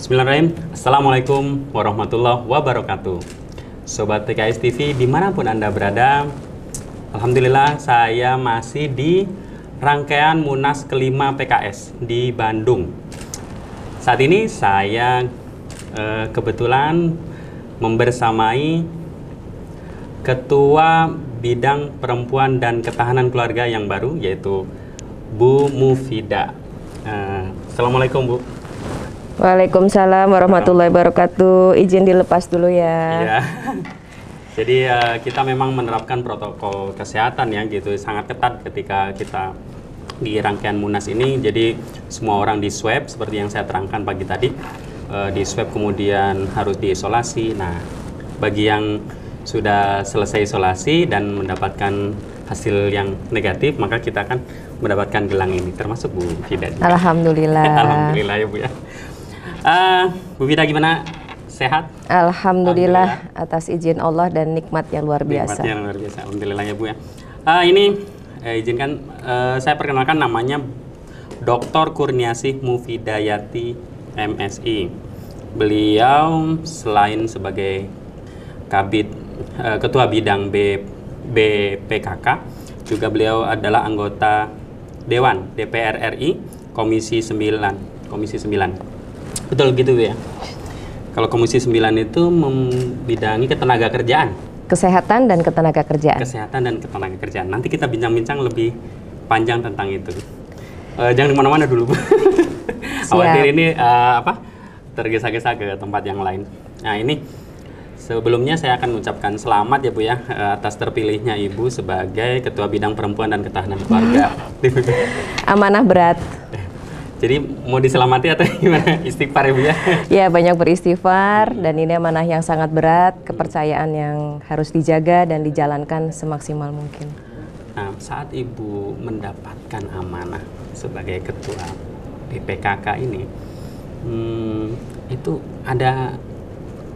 Bismillahirrahmanirrahim. Assalamualaikum warahmatullahi wabarakatuh. Sobat PKS TV dimanapun Anda berada, Alhamdulillah saya masih di rangkaian Munas kelima PKS di Bandung. Saat ini saya kebetulan membersamai Ketua Bidang Perempuan dan Ketahanan Keluarga yang baru, yaitu Bu Mufidah. Assalamualaikum Bu. Waalaikumsalam warahmatullahi wabarakatuh. Izin dilepas dulu ya. Iya. Jadi kita memang menerapkan protokol kesehatan ya gitu, sangat ketat ketika kita di rangkaian Munas ini. Jadi semua orang di swab seperti yang saya terangkan pagi tadi, di swab kemudian harus diisolasi. Nah, bagi yang sudah selesai isolasi dan mendapatkan hasil yang negatif, maka kita akan mendapatkan gelang ini, termasuk Bu Fidah. Alhamdulillah. Alhamdulillah ya Bu ya. Bu Fidah gimana? Sehat? Alhamdulillah atas izin Allah dan nikmat yang luar biasa. Nikmat yang luar biasa. Alhamdulillah ya Bu ya. Ini izinkan saya perkenalkan, namanya Dr. Kurniasih Mufidayati MSI. Beliau selain sebagai Kabid Ketua Bidang BPKK, juga beliau adalah anggota Dewan DPR RI Komisi 9. Betul gitu ya. Kalau Komisi 9 itu membidangi ketenaga kerjaan. Kesehatan dan ketenaga kerjaan. Kesehatan dan ketenaga kerjaan. Nanti kita bincang-bincang lebih panjang tentang itu. Jangan kemana-mana dulu, Bu. Khawatir ini tergesa-gesa ke tempat yang lain. Nah ini sebelumnya saya akan mengucapkan selamat ya Bu ya, atas terpilihnya Ibu sebagai Ketua Bidang Perempuan dan Ketahanan Keluarga. Amanah berat. Jadi mau diselamati atau gimana? Istighfar ya Bu ya? Ya, banyak beristighfar, dan ini amanah yang sangat berat, kepercayaan yang harus dijaga dan dijalankan semaksimal mungkin. Nah, saat Ibu mendapatkan amanah sebagai Ketua BPKK ini, itu ada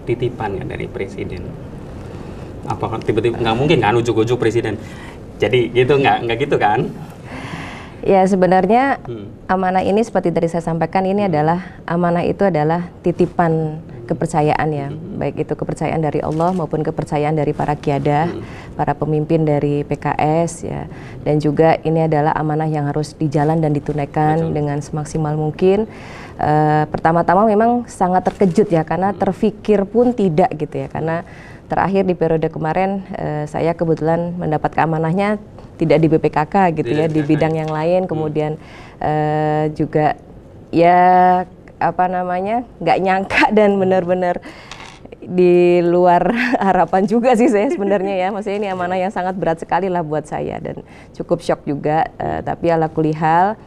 titipan ya dari Presiden? Apa tiba-tiba nggak mungkin kan ujuk-ujuk Presiden? Jadi gitu nggak gitu kan? Ya sebenarnya amanah ini seperti tadi saya sampaikan, ini adalah amanah itu adalah titipan kepercayaan ya, baik itu kepercayaan dari Allah maupun kepercayaan dari para kiadah, para pemimpin dari PKS ya, dan juga ini adalah amanah yang harus dijalan dan ditunaikan dengan semaksimal mungkin. Pertama-tama memang sangat terkejut ya, karena terfikir pun tidak gitu ya, karena terakhir di periode kemarin saya kebetulan mendapat amanahnya tidak di BPKK gitu ya, di bidang yang lain, kemudian juga ya nggak nyangka dan benar-benar di luar harapan juga sih saya sebenarnya ya. Maksudnya ini amanah yang sangat berat sekali lah buat saya dan cukup shock juga, tapi ala kulihal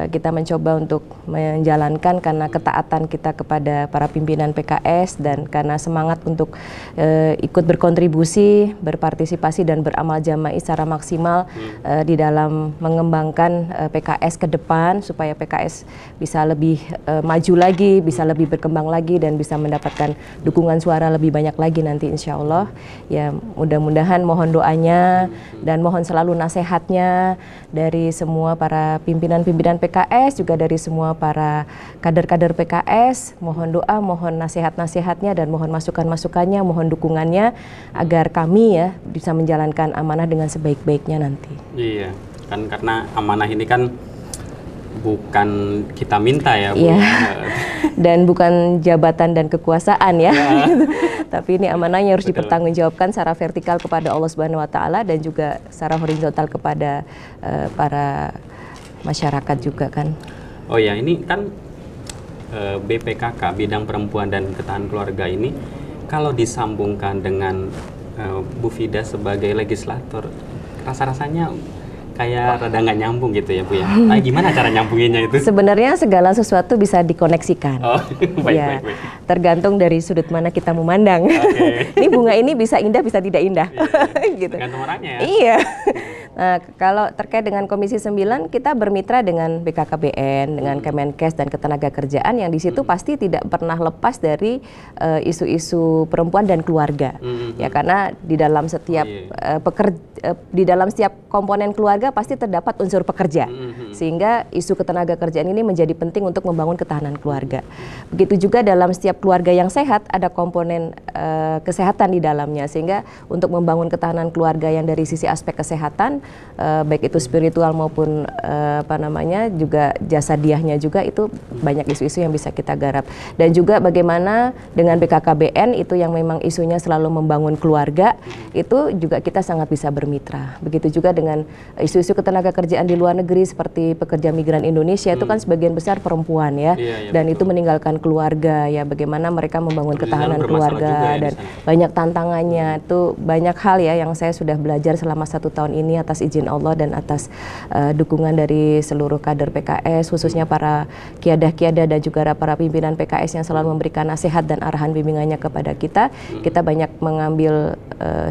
kita mencoba untuk menjalankan karena ketaatan kita kepada para pimpinan PKS dan karena semangat untuk ikut berkontribusi, berpartisipasi dan beramal jama'i secara maksimal di dalam mengembangkan PKS ke depan supaya PKS bisa lebih maju lagi, bisa lebih berkembang lagi dan bisa mendapatkan dukungan suara lebih banyak lagi nanti insya Allah. Ya mudah-mudahan mohon doanya dan mohon selalu nasihatnya dari semua para pimpinan-pimpinan PKS, juga dari semua para kader-kader PKS. Mohon doa, mohon nasihat-nasihatnya dan mohon masukan-masukannya, mohon dukungannya agar kami ya bisa menjalankan amanah dengan sebaik-baiknya nanti. Iya, kan karena amanah ini kan bukan kita minta ya Bu. Iya. Dan bukan jabatan dan kekuasaan ya. Tapi ini amanahnya harus dipertanggungjawabkan secara vertikal kepada Allah Subhanahu wa taala dan juga secara horizontal kepada para masyarakat juga kan. Oh ya, ini kan BPKK Bidang Perempuan dan Ketahanan Keluarga ini kalau disambungkan dengan Bu Fidah sebagai legislator, rasa-rasanya kayak rada nggak nyambung gitu ya Bu ya. Nah, gimana cara nyambunginnya itu? Sebenarnya segala sesuatu bisa dikoneksikan. Oh, baik, ya, baik. Tergantung dari sudut mana kita memandang. Okay. Ini bunga ini bisa indah, bisa tidak indah. Gitu. Tergantung orangnya ya. Iya. Nah, kalau terkait dengan Komisi 9, kita bermitra dengan BKKBN, dengan Kemenkes dan Ketenagakerjaan yang di situ pasti tidak pernah lepas dari isu-isu perempuan dan keluarga. Ya, karena di dalam setiap di dalam setiap komponen keluarga keluarga pasti terdapat unsur pekerja. Sehingga isu ketenagakerjaan ini menjadi penting untuk membangun ketahanan keluarga. Begitu juga dalam setiap keluarga yang sehat ada komponen kesehatan di dalamnya, sehingga untuk membangun ketahanan keluarga yang dari sisi aspek kesehatan, baik itu spiritual maupun juga jasadiahnya juga, itu banyak isu-isu yang bisa kita garap. Dan juga bagaimana dengan BKKBN itu yang memang isunya selalu membangun keluarga, itu juga kita sangat bisa bermitra. Begitu juga dengan isu-isu ketenagakerjaan di luar negeri seperti pekerja migran Indonesia, itu kan sebagian besar perempuan ya, dan itu meninggalkan keluarga ya, bagaimana mereka membangun ketahanan keluarga dan banyak tantangannya. Itu banyak hal ya yang saya sudah belajar selama 1 tahun ini atas izin Allah dan atas dukungan dari seluruh kader PKS, khususnya para kiadah-kiadah dan juga para pimpinan PKS yang selalu memberikan nasihat dan arahan bimbingannya kepada kita. Kita banyak mengambil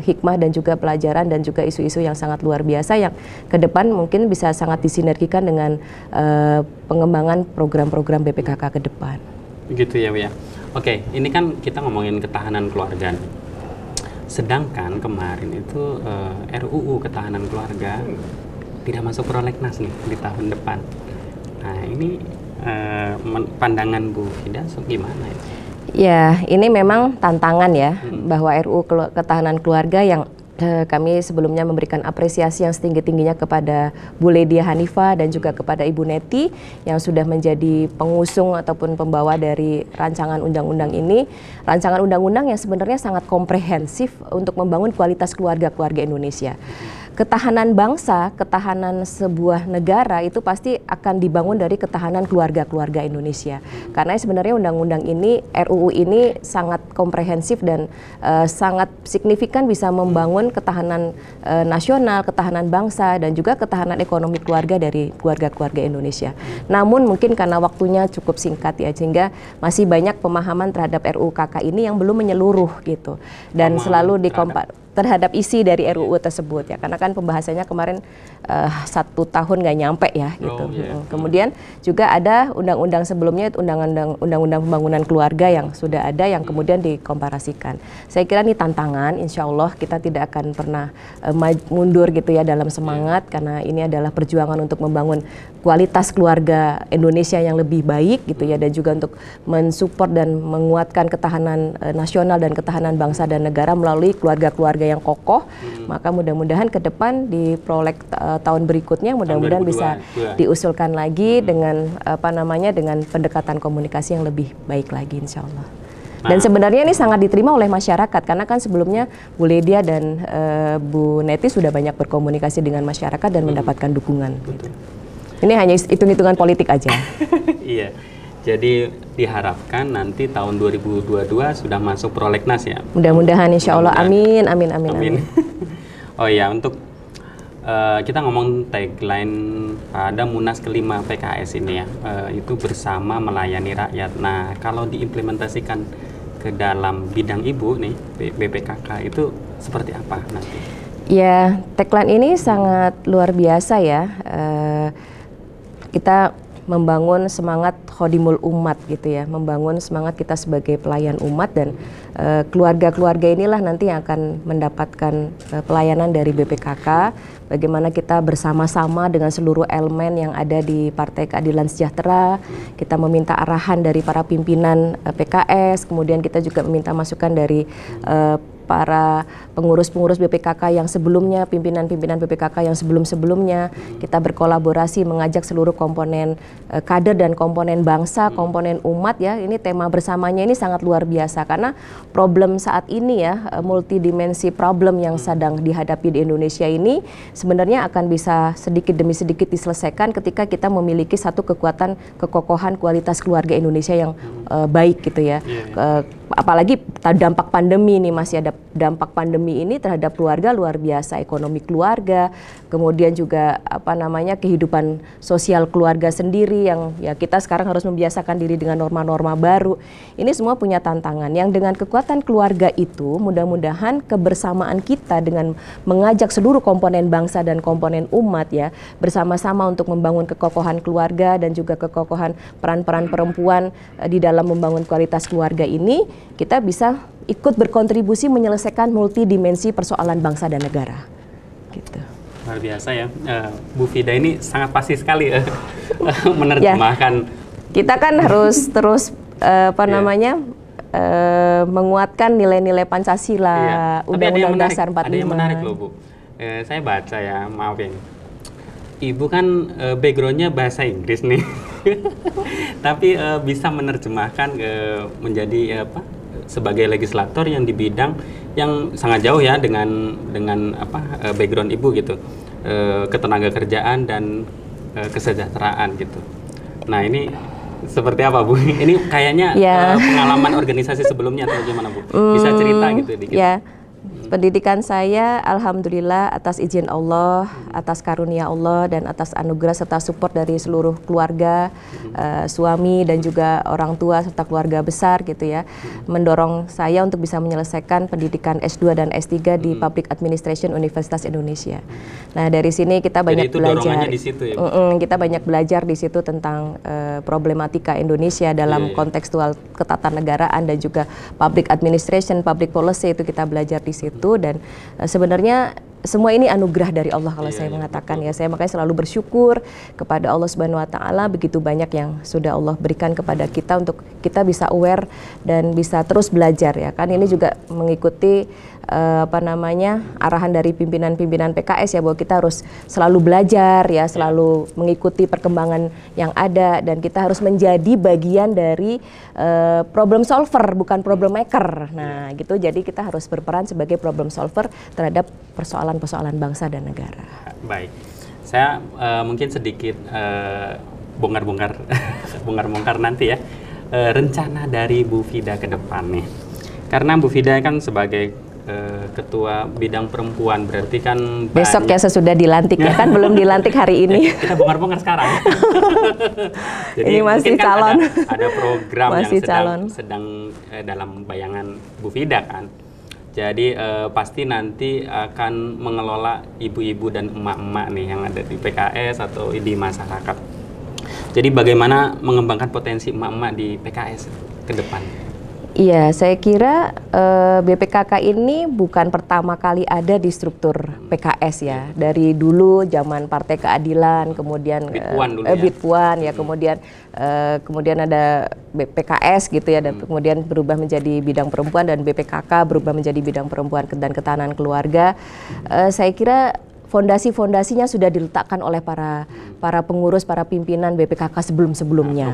hikmah dan juga pelajaran dan juga isu-isu yang sangat luar biasa yang ke depan mungkin bisa sangat disinergikan dengan pengembangan program-program BPKK ke depan. Begitu ya, Bu ya. Oke, ini kan kita ngomongin ketahanan keluarga. Sedangkan kemarin itu RUU ketahanan keluarga tidak masuk prolegnas nih di tahun depan. Nah, ini pandangan Bu Fida gimana ya? Ya, ini memang tantangan ya, bahwa RUU ketahanan keluarga yang kami sebelumnya memberikan apresiasi yang setinggi-tingginya kepada Bu Ledia Hanifah dan juga kepada Ibu Neti yang sudah menjadi pengusung ataupun pembawa dari rancangan undang-undang ini. Rancangan undang-undang yang sebenarnya sangat komprehensif untuk membangun kualitas keluarga-keluarga Indonesia. Ketahanan bangsa, ketahanan sebuah negara itu pasti akan dibangun dari ketahanan keluarga-keluarga Indonesia. Karena sebenarnya undang-undang ini, RUU ini sangat komprehensif dan sangat signifikan bisa membangun ketahanan nasional, ketahanan bangsa, dan juga ketahanan ekonomi keluarga dari keluarga-keluarga Indonesia. Namun mungkin karena waktunya cukup singkat ya, sehingga masih banyak pemahaman terhadap RUU KK ini yang belum menyeluruh gitu. Dan selalu terhadap isi dari RUU tersebut ya, karena kan pembahasannya kemarin 1 tahun nggak nyampe ya gitu. Kemudian juga ada undang-undang sebelumnya, undang-undang pembangunan keluarga yang sudah ada yang kemudian dikomparasikan. Saya kira ini tantangan, insya Allah kita tidak akan pernah mundur gitu ya dalam semangat, karena ini adalah perjuangan untuk membangun kualitas keluarga Indonesia yang lebih baik gitu ya, dan juga untuk mensupport dan menguatkan ketahanan nasional dan ketahanan bangsa dan negara melalui keluarga-keluarga yang kokoh. Maka mudah-mudahan ke depan di proleg tahun berikutnya mudah-mudahan bisa diusulkan lagi dengan dengan pendekatan komunikasi yang lebih baik lagi, insya Allah. Dan sebenarnya ini sangat diterima oleh masyarakat, karena kan sebelumnya Bu Ledia dan Bu Neti sudah banyak berkomunikasi dengan masyarakat dan mendapatkan dukungan. Gitu. Ini hanya hitung-hitungan politik aja. Iya. Jadi diharapkan nanti tahun 2022 sudah masuk prolegnas ya. Mudah-mudahan, insya Allah. Amin, amin, amin, amin. Oh ya, untuk kita ngomong tagline pada Munas kelima PKS ini ya, itu bersama melayani rakyat. Nah, kalau diimplementasikan ke dalam bidang ibu nih, BPKK itu seperti apa nanti? Ya, tagline ini sangat luar biasa ya. Kita membangun semangat khodimul umat gitu ya, membangun semangat kita sebagai pelayan umat, dan keluarga-keluarga inilah nanti yang akan mendapatkan pelayanan dari BPKK. Bagaimana kita bersama-sama dengan seluruh elemen yang ada di Partai Keadilan Sejahtera, kita meminta arahan dari para pimpinan PKS, kemudian kita juga meminta masukan dari para pengurus-pengurus BPKK yang sebelumnya, pimpinan-pimpinan BPKK yang sebelum-sebelumnya. Kita berkolaborasi mengajak seluruh komponen kader dan komponen bangsa, komponen umat ya. Ini tema bersamanya ini sangat luar biasa, karena problem saat ini ya, multidimensi problem yang sedang dihadapi di Indonesia ini sebenarnya akan bisa sedikit demi sedikit diselesaikan ketika kita memiliki satu kekuatan, kekokohan kualitas keluarga Indonesia yang baik gitu ya. Apalagi dampak pandemi ini, masih ada dampak pandemi ini terhadap keluarga luar biasa, ekonomi keluarga, kemudian juga kehidupan sosial keluarga sendiri yang ya kita sekarang harus membiasakan diri dengan norma-norma baru. Ini semua punya tantangan yang dengan kekuatan keluarga itu mudah-mudahan kebersamaan kita dengan mengajak seluruh komponen bangsa dan komponen umat ya bersama-sama untuk membangun kekokohan keluarga dan juga kekokohan peran-peran perempuan di dalam membangun kualitas keluarga ini, kita bisa ikut berkontribusi menyelesaikan multidimensi persoalan bangsa dan negara. Gitu. Luar biasa ya, Bu Fida ini sangat pasti sekali menerjemahkan. Ya, kita kan harus terus namanya menguatkan nilai-nilai Pancasila, Undang-Undang Dasar 45. Ada yang menarik loh Bu, saya baca ya, maaf ya. Ibu kan backgroundnya bahasa Inggris nih, tapi bisa menerjemahkan menjadi sebagai legislator yang di bidang yang sangat jauh ya dengan background Ibu gitu, ketenaga kerjaan dan kesejahteraan gitu. Nah ini seperti apa Bu? Ini kayaknya pengalaman organisasi sebelumnya atau gimana Bu? Bisa cerita gitu dikit? Ya. Pendidikan saya alhamdulillah atas izin Allah, atas karunia Allah dan atas anugerah serta support dari seluruh keluarga, suami dan juga orang tua serta keluarga besar gitu ya, mendorong saya untuk bisa menyelesaikan pendidikan S2 dan S3 di Public Administration Universitas Indonesia. Nah, dari sini kita banyak belajar. Di situ ya? Kita banyak belajar di situ tentang problematika Indonesia dalam kontekstual ketatanegaraan dan juga public administration, public policy, itu kita belajar di situ. Dan sebenarnya semua ini anugerah dari Allah kalau saya mengatakan ya. Saya makanya selalu bersyukur kepada Allah Subhanahu wa taala, begitu banyak yang sudah Allah berikan kepada kita untuk kita bisa aware dan bisa terus belajar ya. Kan ini juga mengikuti arahan dari pimpinan-pimpinan PKS ya, bahwa kita harus selalu belajar ya, selalu mengikuti perkembangan yang ada, dan kita harus menjadi bagian dari problem solver bukan problem maker. Nah, gitu. Jadi kita harus berperan sebagai problem solver terhadap persoalan-persoalan bangsa dan negara. Baik. Saya mungkin sedikit bongkar nanti ya, rencana dari Bu Fida ke depan nih. Karena Bu Fida kan sebagai ketua bidang perempuan, berarti kan besok ya sesudah dilantik ya, kan belum dilantik hari ini. Kita bongkar sekarang. Jadi ini masih kan calon. Ada program masih yang sedang dalam bayangan Bu Fida kan. Jadi pasti nanti akan mengelola ibu-ibu dan emak-emak nih yang ada di PKS atau di masyarakat. Jadi bagaimana mengembangkan potensi emak-emak di PKS ke depan? Iya, saya kira BPKK ini bukan pertama kali ada di struktur PKS ya. Dari dulu zaman Partai Keadilan, kemudian Bitpuan ya, kemudian ada PKS gitu ya, dan kemudian berubah menjadi bidang perempuan, dan BPKK berubah menjadi bidang perempuan dan ketahanan keluarga. Saya kira fondasi-fondasinya sudah diletakkan oleh para pengurus, para pimpinan BPKK sebelum-sebelumnya.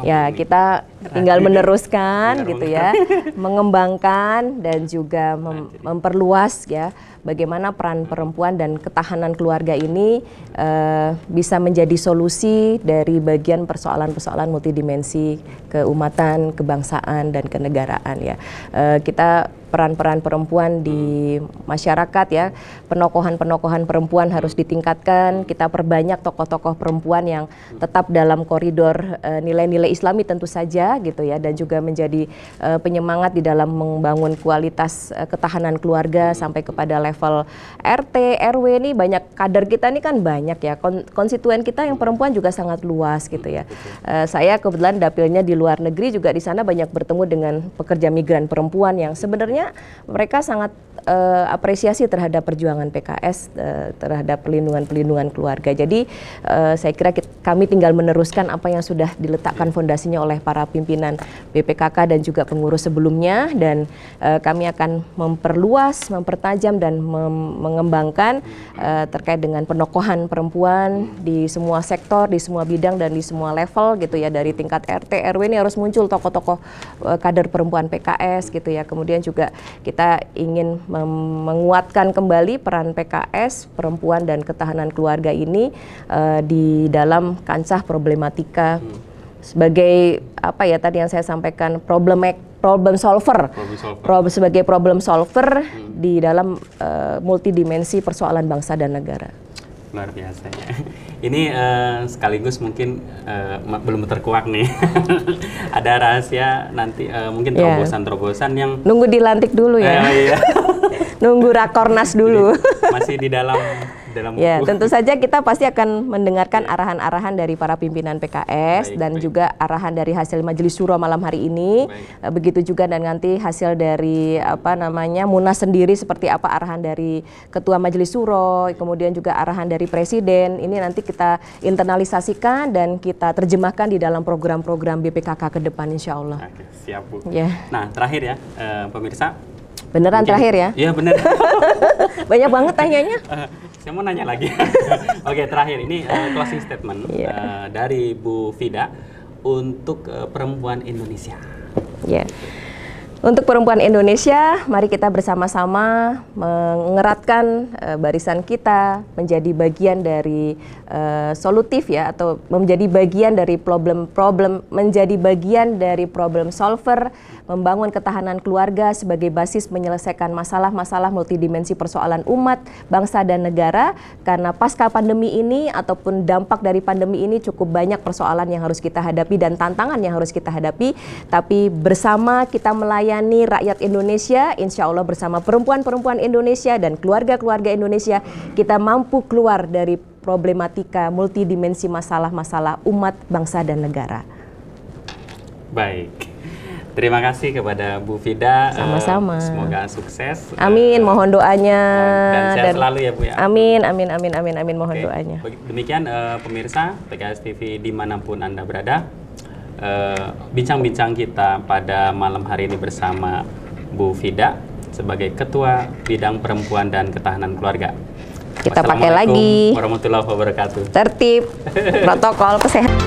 Ya, kita tinggal meneruskan gitu ya, mengembangkan dan juga memperluas ya bagaimana peran perempuan dan ketahanan keluarga ini bisa menjadi solusi dari bagian persoalan-persoalan multidimensi keumatan, kebangsaan dan kenegaraan ya. Kita peran-peran perempuan di masyarakat ya, penokohan perempuan harus ditingkatkan. Kita perbanyak tokoh-tokoh perempuan yang tetap dalam koridor nilai-nilai Islami tentu saja gitu ya, dan juga menjadi penyemangat di dalam membangun kualitas ketahanan keluarga sampai kepada level RT, RW. Ini banyak kader kita ini kan banyak ya, konstituen kita yang perempuan juga sangat luas gitu ya. Saya kebetulan dapilnya di luar negeri, juga di sana banyak bertemu dengan pekerja migran perempuan yang sebenarnya mereka sangat apresiasi terhadap perjuangan PKS terhadap pelindungan keluarga. Jadi saya kira kami tinggal meneruskan apa yang sudah diletakkan fondasinya oleh para pimpinan BPKK dan juga pengurus sebelumnya, dan kami akan memperluas, mempertajam dan mengembangkan terkait dengan penokohan perempuan di semua sektor, di semua bidang dan di semua level gitu ya, dari tingkat RT, RW ini harus muncul tokoh-tokoh kader perempuan PKS gitu ya. Kemudian juga kita ingin menguatkan kembali peran PKS, perempuan dan ketahanan keluarga ini di dalam kancah problematika sebagai apa ya tadi yang saya sampaikan, problem solver. Sebagai problem solver di dalam multidimensi persoalan bangsa dan negara. Luar biasa ya. Ini sekaligus mungkin belum terkuak nih. Ada rahasia nanti mungkin terobosan-terobosan yang nunggu dilantik dulu ya. Iya. Nunggu rakornas dulu. Masih di dalam dalam buku. Ya, tentu saja kita pasti akan mendengarkan arahan-arahan dari para pimpinan PKS dan juga arahan dari hasil Majelis Syuro malam hari ini. Begitu juga dan nanti hasil dari Munas sendiri seperti apa arahan dari Ketua Majelis Syuro, kemudian juga arahan dari Presiden. Ini nanti kita internalisasikan dan kita terjemahkan di dalam program-program BPKK ke depan insya Allah. Oke, siap Bu. Ya. Nah, terakhir ya pemirsa. Beneran mungkin, terakhir ya? Iya bener. Banyak banget tanyanya. Saya mau nanya lagi. Oke, terakhir ini closing statement dari Bu Fida untuk perempuan Indonesia. Ya. Untuk perempuan Indonesia, mari kita bersama-sama mengeratkan barisan kita menjadi bagian dari solutif ya, atau menjadi bagian dari menjadi bagian dari problem solver, membangun ketahanan keluarga sebagai basis menyelesaikan masalah-masalah multidimensi persoalan umat, bangsa dan negara. Karena pasca pandemi ini ataupun dampak dari pandemi ini cukup banyak persoalan yang harus kita hadapi dan tantangan yang harus kita hadapi. Tapi bersama kita melayani rakyat Indonesia, insya Allah bersama perempuan-perempuan Indonesia dan keluarga-keluarga Indonesia, kita mampu keluar dari problematika multidimensi masalah-masalah umat, bangsa dan negara. Baik. Terima kasih kepada Bu Fida. Sama-sama. Semoga sukses. Amin. Mohon doanya. Dan sehat selalu ya Bu ya. Amin, amin, amin, amin, amin. Mohon doanya. Demikian pemirsa PKS TV dimanapun Anda berada. Bincang-bincang kita pada malam hari ini bersama Bu Fida sebagai Ketua Bidang Perempuan dan Ketahanan Keluarga. Kita pakai lagi. Warahmatullahi wabarakatuh. Tertib, protokol kesehatan.